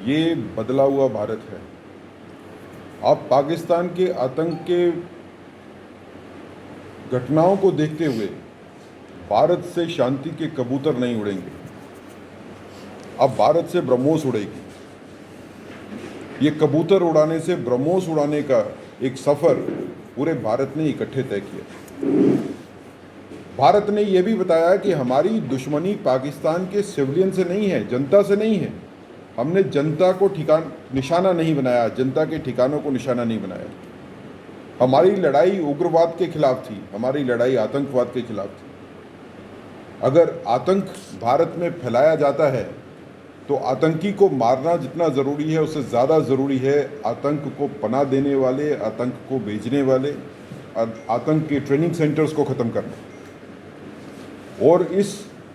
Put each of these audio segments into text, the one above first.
ये बदला हुआ भारत है। आप पाकिस्तान के आतंक के घटनाओं को देखते हुए भारत से शांति के कबूतर नहीं उड़ेंगे, अब भारत से ब्रह्मोस उड़ेगी। ये कबूतर उड़ाने से ब्रह्मोस उड़ाने का एक सफ़र पूरे भारत ने इकट्ठे तय किया। भारत ने यह भी बताया कि हमारी दुश्मनी पाकिस्तान के सिविलियन से नहीं है, जनता से नहीं है। हमने जनता को निशाना नहीं बनाया, जनता के ठिकानों को निशाना नहीं बनाया। हमारी लड़ाई उग्रवाद के खिलाफ थी, हमारी लड़ाई आतंकवाद के खिलाफ थी। अगर आतंक भारत में फैलाया जाता है तो आतंकी को मारना जितना ज़रूरी है उससे ज़्यादा ज़रूरी है आतंक को पनाह देने वाले, आतंक को भेजने वाले, आतंक के ट्रेनिंग सेंटर्स को ख़त्म करना। और इस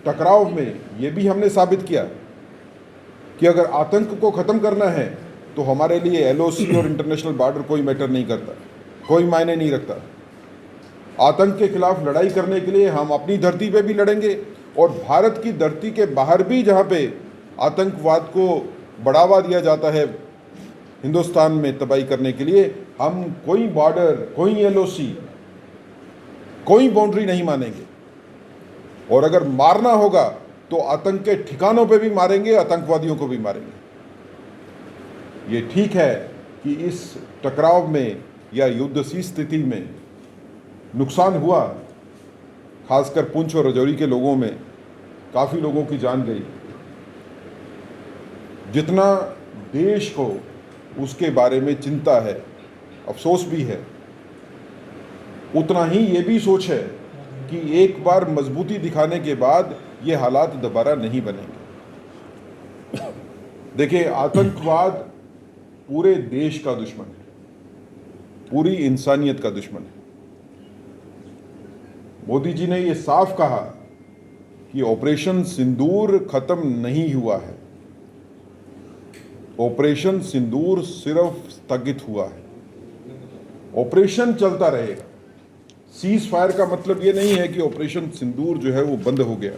टकराव में ये भी हमने साबित किया कि अगर आतंक को ख़त्म करना है तो हमारे लिए LOC और इंटरनेशनल बॉर्डर कोई मैटर नहीं करता, कोई मायने नहीं रखता। आतंक के खिलाफ लड़ाई करने के लिए हम अपनी धरती पे भी लड़ेंगे और भारत की धरती के बाहर भी जहाँ पे आतंकवाद को बढ़ावा दिया जाता है हिंदुस्तान में तबाही करने के लिए, हम कोई बॉर्डर, कोई LOC, कोई बाउंड्री नहीं मानेंगे। और अगर मारना होगा तो आतंक के ठिकानों पे भी मारेंगे, आतंकवादियों को भी मारेंगे। ये ठीक है कि इस टकराव में या युद्ध सी स्थिति में नुकसान हुआ, खासकर पुंछ और राजौरी के लोगों में काफ़ी लोगों की जान गई। जितना देश को उसके बारे में चिंता है, अफसोस भी है, उतना ही ये भी सोच है कि एक बार मजबूती दिखाने के बाद ये हालात दोबारा नहीं बनेंगे। देखिए, आतंकवाद पूरे देश का दुश्मन है, पूरी इंसानियत का दुश्मन है। मोदी जी ने ये साफ कहा कि ऑपरेशन सिंदूर खत्म नहीं हुआ है, ऑपरेशन सिंदूर सिर्फ स्थगित हुआ है, ऑपरेशन चलता रहेगा। सीज फायर का मतलब ये नहीं है कि ऑपरेशन सिंदूर जो है वो बंद हो गया।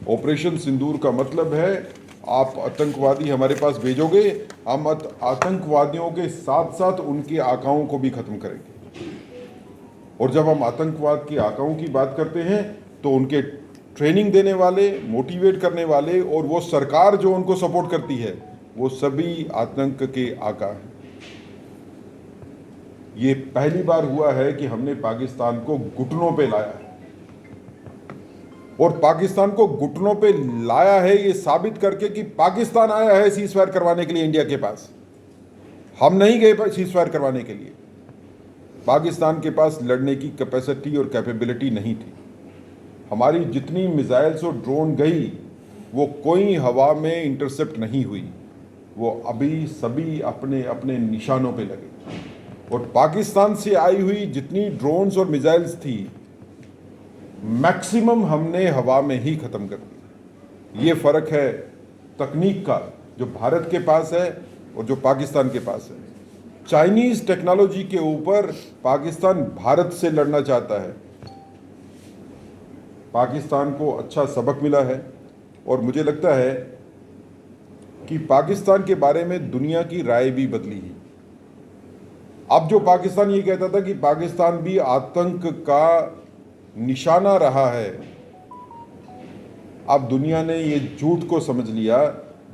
ऑपरेशन सिंदूर का मतलब है आप आतंकवादी हमारे पास भेजोगे, हम आतंकवादियों के साथ साथ उनके आकाओं को भी खत्म करेंगे। और जब हम आतंकवाद के आकाओं की बात करते हैं तो उनके ट्रेनिंग देने वाले, मोटिवेट करने वाले और वो सरकार जो उनको सपोर्ट करती है, वो सभी आतंक के आका हैं। ये पहली बार हुआ है कि हमने पाकिस्तान को घुटनों पे लाया है, और पाकिस्तान को घुटनों पे लाया है ये साबित करके कि पाकिस्तान आया है सीज फायर करवाने के लिए इंडिया के पास। हम नहीं गए सीज फायर करवाने के लिए। पाकिस्तान के पास लड़ने की कैपेसिटी और कैपेबिलिटी नहीं थी। हमारी जितनी मिसाइल्स और ड्रोन गई वो कोई हवा में इंटरसेप्ट नहीं हुई, वो अभी सभी अपने अपने निशानों पे लगे। और पाकिस्तान से आई हुई जितनी ड्रोन्स और मिसाइल्स थी, मैक्सिमम हमने हवा में ही ख़त्म कर दी। ये फ़र्क है तकनीक का, जो भारत के पास है और जो पाकिस्तान के पास है। चाइनीज़ टेक्नोलॉजी के ऊपर पाकिस्तान भारत से लड़ना चाहता है। पाकिस्तान को अच्छा सबक मिला है और मुझे लगता है कि पाकिस्तान के बारे में दुनिया की राय भी बदली है। अब जो पाकिस्तान ये कहता था कि पाकिस्तान भी आतंक का निशाना रहा है, अब दुनिया ने ये झूठ को समझ लिया।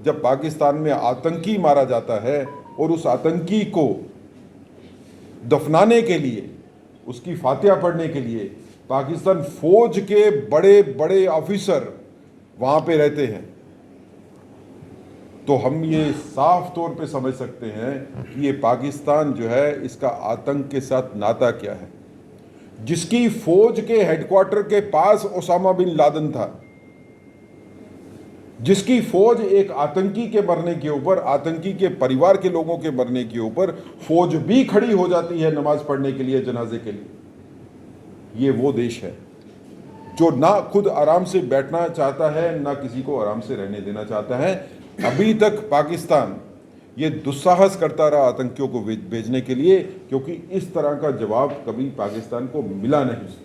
जब पाकिस्तान में आतंकी मारा जाता है और उस आतंकी को दफनाने के लिए, उसकी फातिहा पढ़ने के लिए पाकिस्तान फौज के बड़े बड़े ऑफिसर वहाँ पे रहते हैं, तो हम ये साफ तौर पे समझ सकते हैं कि ये पाकिस्तान जो है, इसका आतंक के साथ नाता क्या है। जिसकी फौज के हेडक्वार्टर के पास ओसामा बिन लादेन था, जिसकी फौज एक आतंकी के मरने के ऊपर, आतंकी के परिवार के लोगों के मरने के ऊपर फौज भी खड़ी हो जाती है नमाज पढ़ने के लिए, जनाजे के लिए। ये वो देश है जो ना खुद आराम से बैठना चाहता है, ना किसी को आराम से रहने देना चाहता है। अभी तक पाकिस्तान ये दुस्साहस करता रहा आतंकियों को भेजने के लिए, क्योंकि इस तरह का जवाब कभी पाकिस्तान को मिला नहीं।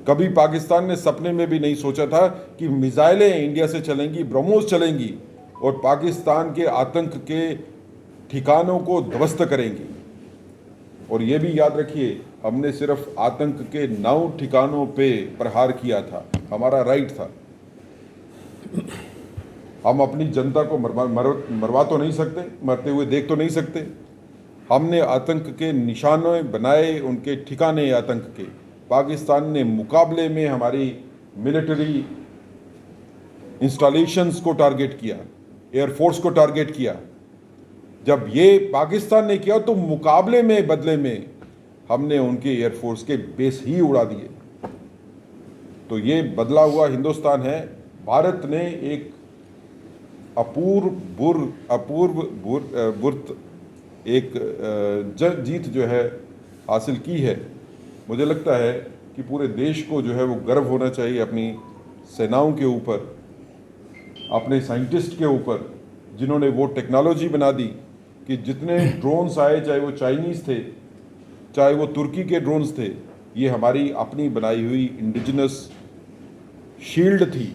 कभी पाकिस्तान ने सपने में भी नहीं सोचा था कि मिसाइलें इंडिया से चलेंगी, ब्रह्मोस चलेंगी और पाकिस्तान के आतंक के ठिकानों को ध्वस्त करेंगी। और ये भी याद रखिए, हमने सिर्फ आतंक के 9 ठिकानों पे प्रहार किया था, हमारा राइट था। हम अपनी जनता को मरवा तो नहीं सकते, मरते हुए देख तो नहीं सकते। हमने आतंक के निशाने बनाए, उनके ठिकाने आतंक के। पाकिस्तान ने मुकाबले में हमारी मिलिट्री इंस्टॉलेशंस को टारगेट किया, एयरफोर्स को टारगेट किया। जब ये पाकिस्तान ने किया तो मुकाबले में, बदले में हमने उनके एयरफोर्स के बेस ही उड़ा दिए। तो ये बदला हुआ हिंदुस्तान है। भारत ने एक अपूर्व एक जीत जो है हासिल की है। मुझे लगता है कि पूरे देश को जो है वो गर्व होना चाहिए अपनी सेनाओं के ऊपर, अपने साइंटिस्ट के ऊपर, जिन्होंने वो टेक्नोलॉजी बना दी कि जितने ड्रोन्स आए, चाहे वो चाइनीज़ थे, चाहे वो तुर्की के ड्रोन्स थे, ये हमारी अपनी बनाई हुई इंडिजिनस शील्ड थी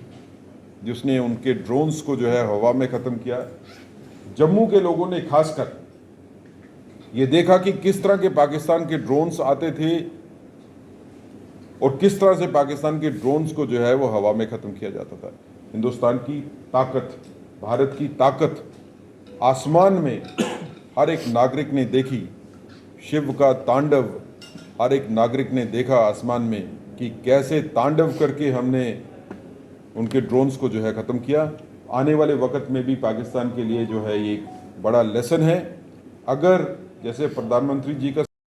जिसने उनके ड्रोन्स को जो है हवा में ख़त्म किया। जम्मू के लोगों ने खासकर ये देखा कि किस तरह के पाकिस्तान के ड्रोन्स आते थे और किस तरह से पाकिस्तान के ड्रोन्स को जो है वो हवा में ख़त्म किया जाता था। हिंदुस्तान की ताकत, भारत की ताकत आसमान में हर एक नागरिक ने देखी। शिव का तांडव हर एक नागरिक ने देखा आसमान में कि कैसे तांडव करके हमने उनके ड्रोन्स को जो है ख़त्म किया। आने वाले वक्त में भी पाकिस्तान के लिए जो है ये एक बड़ा लेसन है। अगर जैसे प्रधानमंत्री जी का